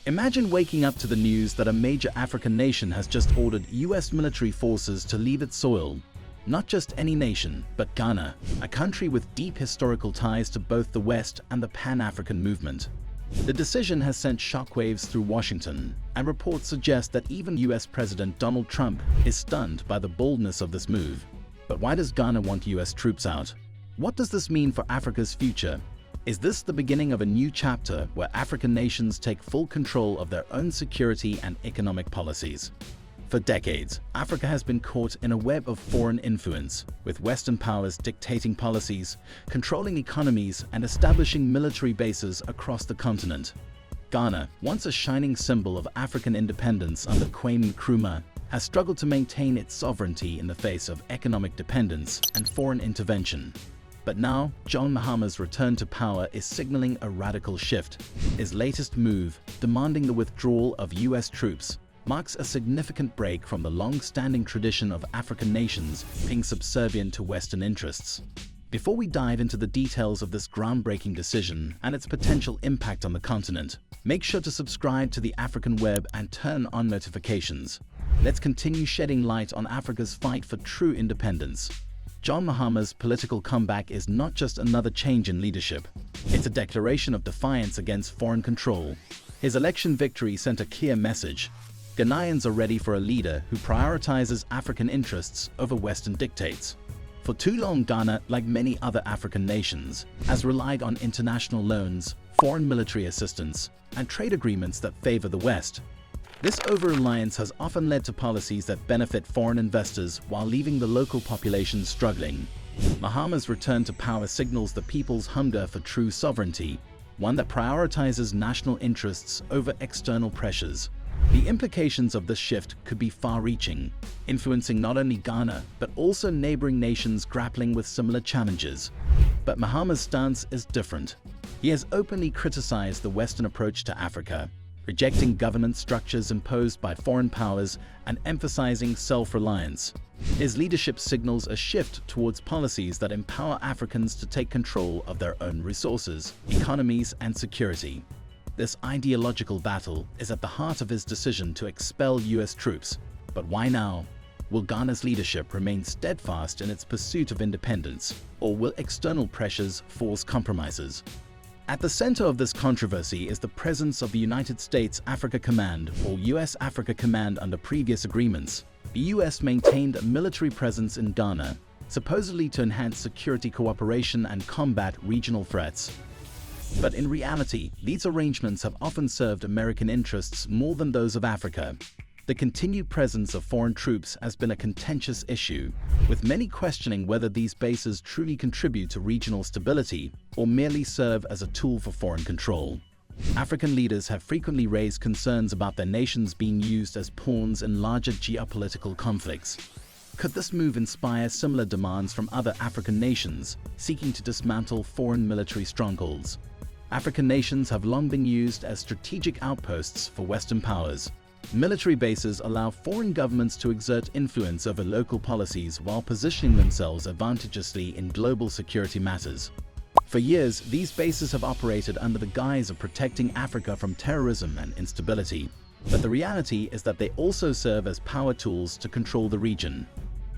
Imagine waking up to the news that a major African nation has just ordered US military forces to leave its soil. Not just any nation, but Ghana, a country with deep historical ties to both the West and the Pan-African movement. The decision has sent shockwaves through Washington, and reports suggest that even US President Donald Trump is stunned by the boldness of this move. But why does Ghana want US troops out? What does this mean for Africa's future? Is this the beginning of a new chapter where African nations take full control of their own security and economic policies? For decades, Africa has been caught in a web of foreign influence, with Western powers dictating policies, controlling economies, and establishing military bases across the continent. Ghana, once a shining symbol of African independence under Kwame Nkrumah, has struggled to maintain its sovereignty in the face of economic dependence and foreign intervention. But now, John Mahama's return to power is signaling a radical shift. His latest move, demanding the withdrawal of US troops, marks a significant break from the long-standing tradition of African nations being subservient to Western interests. Before we dive into the details of this groundbreaking decision and its potential impact on the continent, make sure to subscribe to the African Web and turn on notifications. Let's continue shedding light on Africa's fight for true independence. John Mahama's political comeback is not just another change in leadership. It's a declaration of defiance against foreign control. His election victory sent a clear message. Ghanaians are ready for a leader who prioritizes African interests over Western dictates. For too long, Ghana, like many other African nations, has relied on international loans, foreign military assistance, and trade agreements that favor the West. This over-reliance has often led to policies that benefit foreign investors while leaving the local population struggling. Mahama's return to power signals the people's hunger for true sovereignty, one that prioritizes national interests over external pressures. The implications of this shift could be far-reaching, influencing not only Ghana, but also neighboring nations grappling with similar challenges. But Mahama's stance is different. He has openly criticized the Western approach to Africa, rejecting governance structures imposed by foreign powers and emphasizing self-reliance. His leadership signals a shift towards policies that empower Africans to take control of their own resources, economies, and security. This ideological battle is at the heart of his decision to expel US troops. But why now? Will Ghana's leadership remain steadfast in its pursuit of independence, or will external pressures force compromises? At the center of this controversy is the presence of the United States Africa Command, or US Africa Command. Under previous agreements, the US maintained a military presence in Ghana, supposedly to enhance security cooperation and combat regional threats. But in reality, these arrangements have often served American interests more than those of Africa. The continued presence of foreign troops has been a contentious issue, with many questioning whether these bases truly contribute to regional stability or merely serve as a tool for foreign control. African leaders have frequently raised concerns about their nations being used as pawns in larger geopolitical conflicts. Could this move inspire similar demands from other African nations seeking to dismantle foreign military strongholds? African nations have long been used as strategic outposts for Western powers. Military bases allow foreign governments to exert influence over local policies while positioning themselves advantageously in global security matters. For years, these bases have operated under the guise of protecting Africa from terrorism and instability. But the reality is that they also serve as power tools to control the region.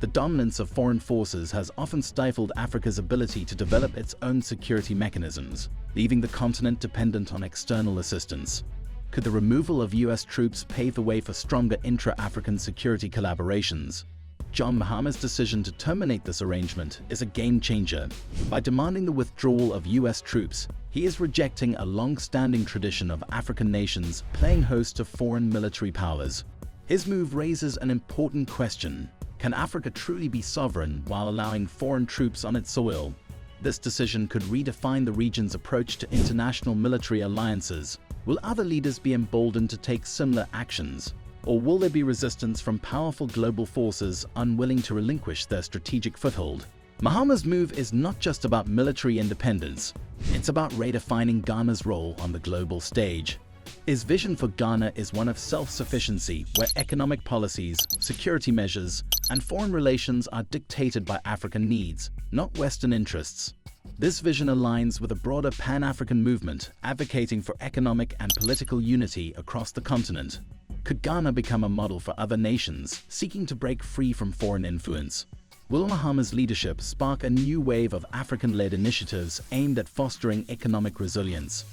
The dominance of foreign forces has often stifled Africa's ability to develop its own security mechanisms, leaving the continent dependent on external assistance. Could the removal of US troops pave the way for stronger intra-African security collaborations? John Mahama's decision to terminate this arrangement is a game-changer. By demanding the withdrawal of US troops, he is rejecting a long-standing tradition of African nations playing host to foreign military powers. His move raises an important question. Can Africa truly be sovereign while allowing foreign troops on its soil? This decision could redefine the region's approach to international military alliances. Will other leaders be emboldened to take similar actions? Or will there be resistance from powerful global forces unwilling to relinquish their strategic foothold? Mahama's move is not just about military independence. It's about redefining Ghana's role on the global stage. His vision for Ghana is one of self-sufficiency, where economic policies, security measures, and foreign relations are dictated by African needs, not Western interests. This vision aligns with a broader Pan-African movement advocating for economic and political unity across the continent. Could Ghana become a model for other nations seeking to break free from foreign influence? Will Mahama's leadership spark a new wave of African-led initiatives aimed at fostering economic resilience?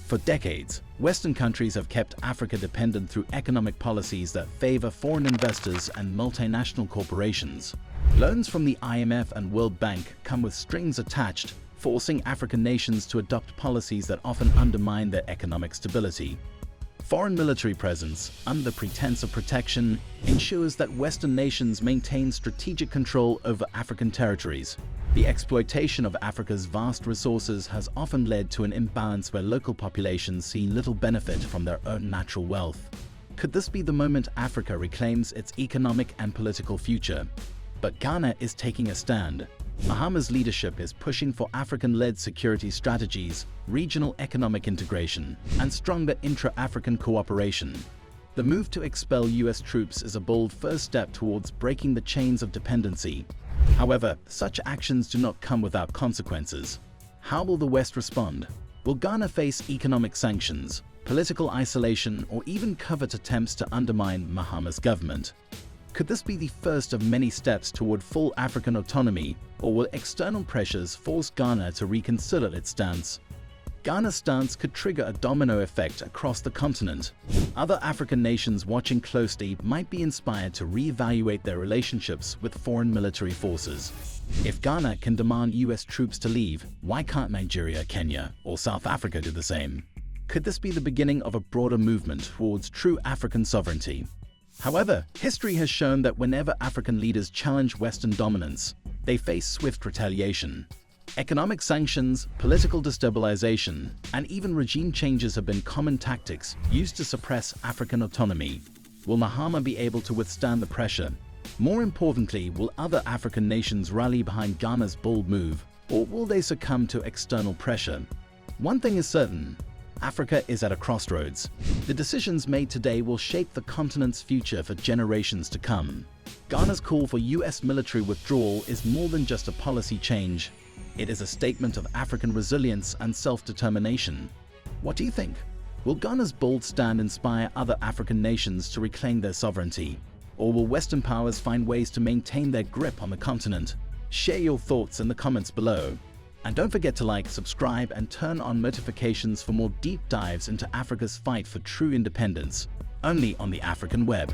For decades, Western countries have kept Africa dependent through economic policies that favor foreign investors and multinational corporations. Loans from the IMF and World Bank come with strings attached, forcing African nations to adopt policies that often undermine their economic stability. Foreign military presence, under pretense of protection, ensures that Western nations maintain strategic control over African territories. The exploitation of Africa's vast resources has often led to an imbalance where local populations see little benefit from their own natural wealth. Could this be the moment Africa reclaims its economic and political future? But Ghana is taking a stand. Mahama's leadership is pushing for African-led security strategies, regional economic integration, and stronger intra-African cooperation. The move to expel US troops is a bold first step towards breaking the chains of dependency. However, such actions do not come without consequences. How will the West respond? Will Ghana face economic sanctions, political isolation, or even covert attempts to undermine Mahama's government? Could this be the first of many steps toward full African autonomy, or will external pressures force Ghana to reconsider its stance? Ghana's stance could trigger a domino effect across the continent. Other African nations watching closely might be inspired to reevaluate their relationships with foreign military forces. If Ghana can demand US troops to leave, why can't Nigeria, Kenya, or South Africa do the same? Could this be the beginning of a broader movement towards true African sovereignty? However, history has shown that whenever African leaders challenge Western dominance, they face swift retaliation. Economic sanctions, political destabilization, and even regime changes have been common tactics used to suppress African autonomy. Will Mahama be able to withstand the pressure? More importantly, will other African nations rally behind Ghana's bold move, or will they succumb to external pressure? One thing is certain: Africa is at a crossroads. The decisions made today will shape the continent's future for generations to come. Ghana's call for US military withdrawal is more than just a policy change. It is a statement of African resilience and self-determination. What do you think? Will Ghana's bold stand inspire other African nations to reclaim their sovereignty? Or will Western powers find ways to maintain their grip on the continent? Share your thoughts in the comments below. And don't forget to like, subscribe, and turn on notifications for more deep dives into Africa's fight for true independence, only on the African web.